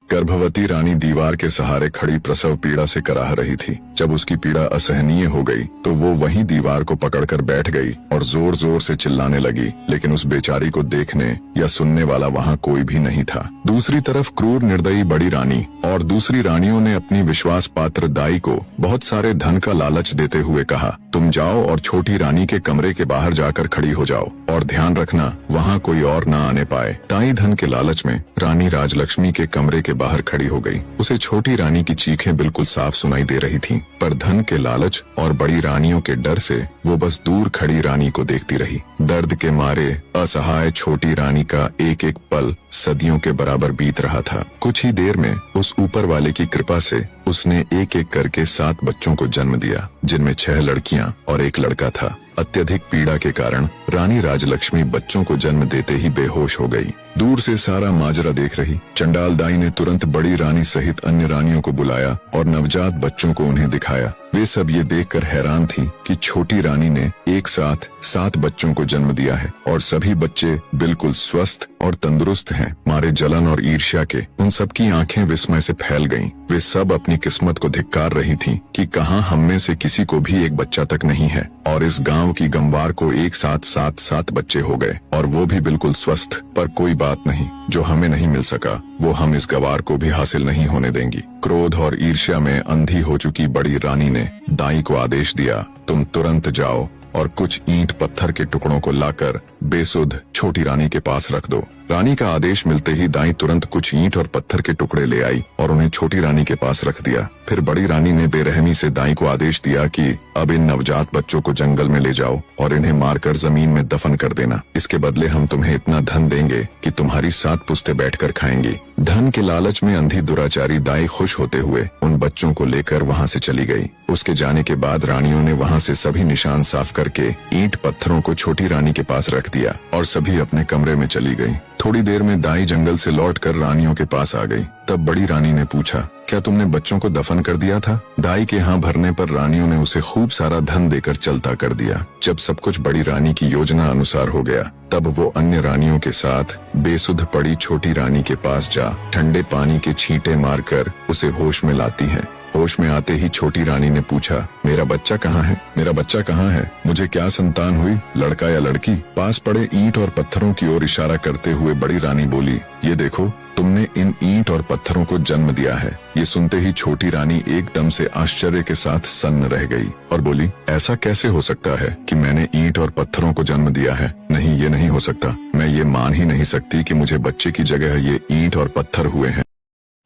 गर्भवती रानी दीवार के सहारे खड़ी प्रसव पीड़ा से कराह रही थी। जब उसकी पीड़ा असहनीय हो गई तो वो वहीं दीवार को पकड़कर बैठ गई और जोर जोर से चिल्लाने लगी, लेकिन उस बेचारी को देखने या सुनने वाला वहाँ कोई भी नहीं था। दूसरी तरफ क्रूर निर्दयी बड़ी रानी और दूसरी रानियों ने अपनी विश्वास पात्र दाई को बहुत सारे धन का लालच देते हुए कहा, तुम जाओ और छोटी रानी के कमरे के बाहर जाकर खड़ी हो जाओ और ध्यान रखना वहाँ कोई और न आने पाए। दाई धन के लालच में रानी राजलक्ष्मी के कमरे के बाहर खड़ी हो गई। उसे छोटी रानी की चीखें बिल्कुल साफ सुनाई दे रही थीं, पर धन के लालच और बड़ी रानियों के डर से वो बस दूर खड़ी रानी को देखती रही। दर्द के मारे असहाय छोटी रानी का एक एक पल सदियों के बराबर बीत रहा था। कुछ ही देर में उस ऊपर वाले की कृपा से उसने एक एक करके 7 बच्चों को जन्म दिया, जिनमें 6 लड़कियां और 1 लड़का था। अत्यधिक पीड़ा के कारण रानी राजलक्ष्मी बच्चों को जन्म देते ही बेहोश हो गई। दूर से सारा माजरा देख रही चंडाल दाई ने तुरंत बड़ी रानी सहित अन्य रानियों को बुलाया और नवजात बच्चों को उन्हें दिखाया। वे सब ये देखकर हैरान थीं कि छोटी रानी ने एक साथ 7 बच्चों को जन्म दिया है और सभी बच्चे बिल्कुल स्वस्थ और तंदुरुस्त हैं। मारे जलन और ईर्ष्या के उन सबकी आंखें विस्मय से फैल गईं। वे सब अपनी किस्मत को धिक्कार रही थीं कि कहां हम में से किसी को भी एक बच्चा तक नहीं है, और इस गांव की गंवार को एक साथ 7 बच्चे हो गए, और वो भी बिल्कुल स्वस्थ। पर कोई बात नहीं, जो हमें नहीं मिल सका वो हम इस गवार को भी हासिल नहीं होने देंगी। क्रोध और ईर्ष्या में अंधी हो चुकी बड़ी रानी ने दाई को आदेश दिया, तुम तुरंत जाओ और कुछ ईंट पत्थर के टुकड़ों को लाकर बेसुध छोटी रानी के पास रख दो। रानी का आदेश मिलते ही दाई तुरंत कुछ ईंट और पत्थर के टुकड़े ले आई और उन्हें छोटी रानी के पास रख दिया। फिर बड़ी रानी ने बेरहमी से दाई को आदेश दिया कि अब इन नवजात बच्चों को जंगल में ले जाओ और इन्हें मारकर जमीन में दफन कर देना। इसके बदले हम तुम्हें इतना धन देंगे कि तुम्हारी 7 पुश्ते बैठकर खाएंगी। धन के लालच में अंधी दुराचारी दाई खुश होते हुए उन बच्चों को लेकर वहाँ से चली गई। उसके जाने के बाद रानियों ने वहाँ से सभी निशान साफ करके ईंट पत्थरों को छोटी रानी के पास रख दिया और सभी अपने कमरे में चली गई। थोड़ी देर में दाई जंगल से लौटकर रानियों के पास आ गई। तब बड़ी रानी ने पूछा, क्या तुमने बच्चों को दफन कर दिया था? दाई के हाँ भरने पर रानियों ने उसे खूब सारा धन देकर चलता कर दिया। जब सब कुछ बड़ी रानी की योजना अनुसार हो गया, तब वो अन्य रानियों के साथ बेसुध पड़ी छोटी रानी के पास जा ठंडे पानी के छींटे मारकर उसे होश में लाती है। होश में आते ही छोटी रानी ने पूछा, मेरा बच्चा कहाँ है? मेरा बच्चा कहाँ है? मुझे क्या संतान हुई, लड़का या लड़की? पास पड़े ईंट और पत्थरों की ओर इशारा करते हुए बड़ी रानी बोली, ये देखो, तुमने इन ईंट और पत्थरों को जन्म दिया है। ये सुनते ही छोटी रानी एकदम से आश्चर्य के साथ सन्न रह गई और बोली, ऐसा कैसे हो सकता है कि मैंने ईंट और पत्थरों को जन्म दिया है? नहीं, ये नहीं हो सकता। मैं ये मान ही नहीं सकती कि मुझे बच्चे की जगह ये ईंट और पत्थर हुए हैं।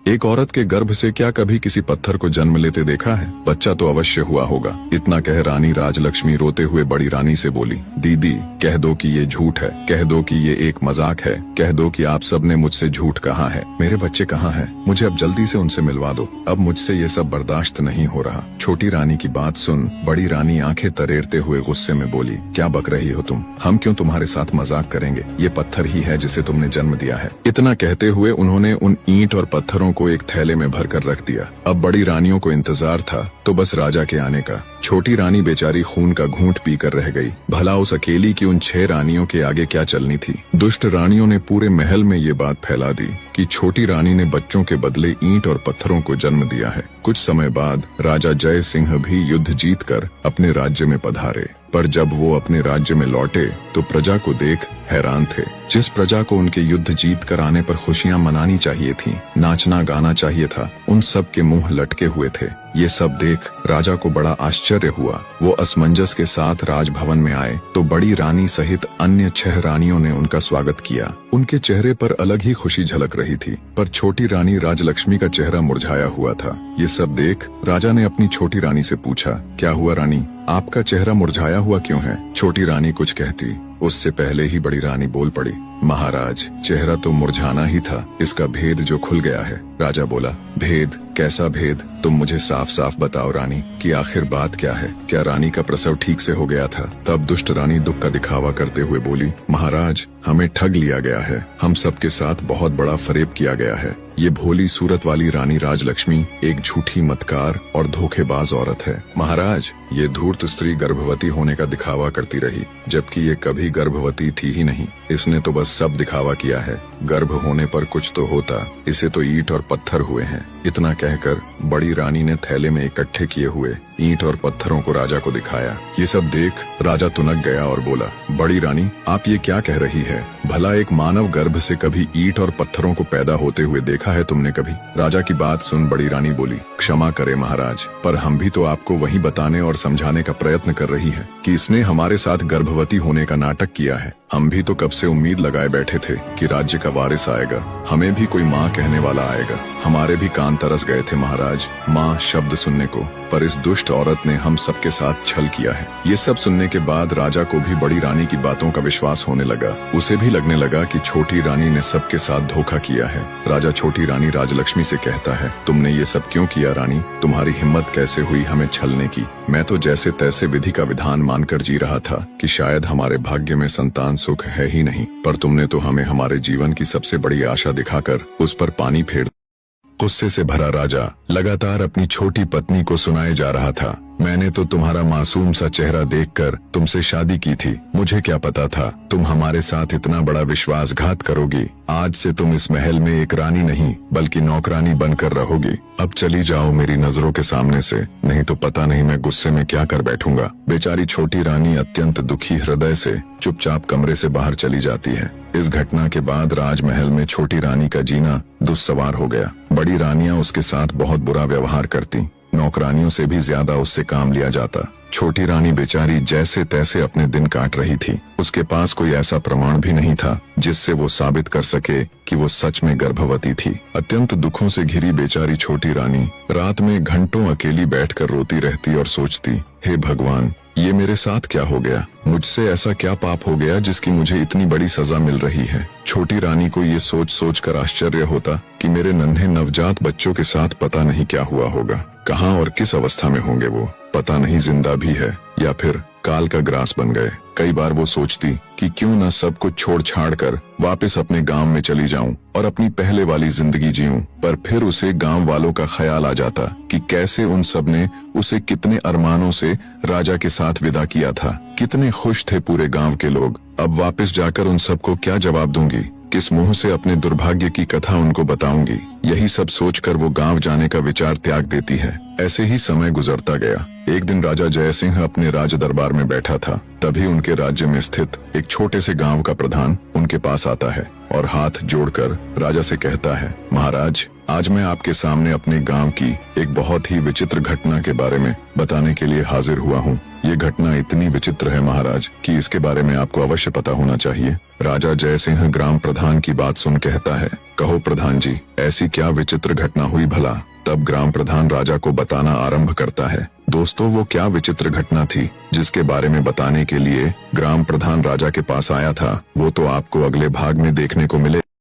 एक औरत के गर्भ से क्या कभी किसी पत्थर को जन्म लेते देखा है? बच्चा तो अवश्य हुआ होगा। इतना कह रानी राजलक्ष्मी रोते हुए बड़ी रानी से बोली, दीदी, कह दो कि ये झूठ है, कह दो कि ये एक मजाक है, कह दो कि आप सब ने मुझसे झूठ कहा है। मेरे बच्चे कहाँ हैं? मुझे अब जल्दी से उनसे मिलवा दो। अब मुझसे ये सब बर्दाश्त नहीं हो रहा। छोटी रानी की बात सुन बड़ी रानी आंखें तरेरते हुए गुस्से में बोली, क्या बक रही हो तुम? हम क्यों तुम्हारे साथ मजाक करेंगे? ये पत्थर ही है जिसे तुमने जन्म दिया है। इतना कहते हुए उन्होंने उन ईंट और पत्थरों को एक थैले में भरकर रख दिया। अब बड़ी रानियों को इंतजार था तो बस राजा के आने का। छोटी रानी बेचारी खून का घूंट पीकर रह गई। भला उस अकेली की उन 6 रानियों के आगे क्या चलनी थी? दुष्ट रानियों ने पूरे महल में ये बात फैला दी कि छोटी रानी ने बच्चों के बदले ईंट और पत्थरों को जन्म दिया है। कुछ समय बाद राजा जय सिंह भी युद्ध जीतकर अपने राज्य में पधारे, पर जब वो अपने राज्य में लौटे तो प्रजा को देख हैरान थे। जिस प्रजा को उनके युद्ध जीत कर आने पर खुशियां मनानी चाहिए थीं, नाचना गाना चाहिए था, उन सब के मुंह लटके हुए थे। ये सब देख राजा को बड़ा आश्चर्य हुआ। वो असमंजस के साथ राजभवन में आए तो बड़ी रानी सहित अन्य 6 रानियों ने उनका स्वागत किया। उनके चेहरे पर अलग ही खुशी झलक रही थी, पर छोटी रानी राजलक्ष्मी का चेहरा मुरझाया हुआ था। ये सब देख राजा ने अपनी छोटी रानी से पूछा, क्या हुआ रानी, आपका चेहरा मुरझाया हुआ क्यों है? छोटी रानी कुछ कहती, उससे पहले ही बड़ी रानी बोल पड़ी, महाराज, चेहरा तो मुरझाना ही था, इसका भेद जो खुल गया है। राजा बोला, भेद? कैसा भेद? तुम मुझे साफ साफ बताओ रानी कि आखिर बात क्या है? क्या रानी का प्रसव ठीक से हो गया था? तब दुष्ट रानी दुख का दिखावा करते हुए बोली, महाराज, हमें ठग लिया गया है। हम सबके साथ बहुत बड़ा फरेब किया गया है। ये भोली सूरत वाली रानी राजलक्ष्मी एक झूठी मतकार और धोखेबाज औरत है। महाराज, ये धूर्त स्त्री गर्भवती होने का दिखावा करती रही, जबकि ये कभी गर्भवती थी ही नहीं। इसने तो बस सब दिखावा किया है। गर्भ होने पर कुछ तो होता, इसे तो ईंट और पत्थर हुए हैं। इतना कहकर बड़ी रानी ने थैले में इकट्ठे किए हुए ईंट और पत्थरों को राजा को दिखाया। ये सब देख राजा तुनक गया और बोला, बड़ी रानी, आप ये क्या कह रही है? भला एक मानव गर्भ से कभी ईंट और पत्थरों को पैदा होते हुए देखा है तुमने कभी? राजा की बात सुन बड़ी रानी बोली, क्षमा करे महाराज, पर हम भी तो आपको वही बताने और समझाने का प्रयत्न कर रही है कि इसने हमारे साथ गर्भवती होने का नाटक किया है। हम भी तो कब से उम्मीद लगाए बैठे थे कि राज्य का वारिस आएगा, हमें भी कोई माँ कहने वाला आएगा। हमारे भी कान तरस गए थे महाराज माँ शब्द सुनने को, पर इस दुष्ट औरत ने हम सबके साथ छल किया है। ये सब सुनने के बाद राजा को भी बड़ी रानी की बातों का विश्वास होने लगा। उसे भी लगने लगा कि छोटी रानी ने सबके साथ धोखा किया है। राजा छोटी रानी राजलक्ष्मी से कहता है, तुमने ये सब क्यों किया रानी? तुम्हारी हिम्मत कैसे हुई हमें छलने की? मैं तो जैसे तैसे विधि का विधान मानकर जी रहा था कि शायद हमारे भाग्य में संतान सुख है ही नहीं, पर तुमने तो हमें हमारे जीवन की सबसे बड़ी आशा दिखाकर उस पर पानी फेर। गुस्से से भरा राजा लगातार अपनी छोटी पत्नी को सुनाए जा रहा था, मैंने तो तुम्हारा मासूम सा चेहरा देखकर तुमसे शादी की थी। मुझे क्या पता था तुम हमारे साथ इतना बड़ा विश्वासघात करोगी। आज से तुम इस महल में एक रानी नहीं बल्कि नौकरानी बनकर रहोगी। अब चली जाओ मेरी नजरों के सामने से, नहीं तो पता नहीं मैं गुस्से में क्या कर बैठूंगा। बेचारी छोटी रानी अत्यंत दुखी हृदय से चुपचाप कमरे से बाहर चली जाती है। इस घटना के बाद राजमहल में छोटी रानी का जीना दुस्सवार हो गया। बड़ी रानियां उसके साथ बहुत बुरा व्यवहार करती, नौकरानियों से भी ज्यादा उससे काम लिया जाता। छोटी रानी बेचारी जैसे तैसे अपने दिन काट रही थी। उसके पास कोई ऐसा प्रमाण भी नहीं था जिससे वो साबित कर सके कि वो सच में गर्भवती थी। अत्यंत दुखों से घिरी बेचारी छोटी रानी रात में घंटों अकेली बैठकर रोती रहती और सोचती, हे भगवान, ये मेरे साथ क्या हो गया? मुझसे ऐसा क्या पाप हो गया जिसकी मुझे इतनी बड़ी सजा मिल रही है? छोटी रानी को ये सोच सोच कर आश्चर्य होता कि मेरे नन्हे नवजात बच्चों के साथ पता नहीं क्या हुआ होगा। कहाँ और किस अवस्था में होंगे वो, पता नहीं जिंदा भी है या फिर काल का ग्रास बन गए। कई बार वो सोचती कि क्यों न सब कुछ छोड़ छाड़ कर वापस अपने गांव में चली जाऊं और अपनी पहले वाली जिंदगी जीऊं, पर फिर उसे गांव वालों का ख्याल आ जाता कि कैसे उन सब ने उसे कितने अरमानों से राजा के साथ विदा किया था। कितने खुश थे पूरे गांव के लोग। अब वापस जाकर उन सबको क्या जवाब दूंगी? किस मुंह से अपने दुर्भाग्य की कथा उनको बताऊंगी? यही सब सोचकर वो गांव जाने का विचार त्याग देती है। ऐसे ही समय गुजरता गया। एक दिन राजा जयसिंह अपने राज दरबार में बैठा था, तभी उनके राज्य में स्थित एक छोटे से गांव का प्रधान उनके पास आता है और हाथ जोड़कर राजा से कहता है, महाराज, आज मैं आपके सामने अपने गांव की एक बहुत ही विचित्र घटना के बारे में बताने के लिए हाजिर हुआ हूँ। ये घटना इतनी विचित्र है महाराज कि इसके बारे में आपको अवश्य पता होना चाहिए। राजा जयसिंह ग्राम प्रधान की बात सुन कहता है, कहो प्रधान जी, ऐसी क्या विचित्र घटना हुई भला? तब ग्राम प्रधान राजा को बताना आरंभ करता है। दोस्तों, वो क्या विचित्र घटना थी जिसके बारे में बताने के लिए ग्राम प्रधान राजा के पास आया था, वो तो आपको अगले भाग में देखने को मिले।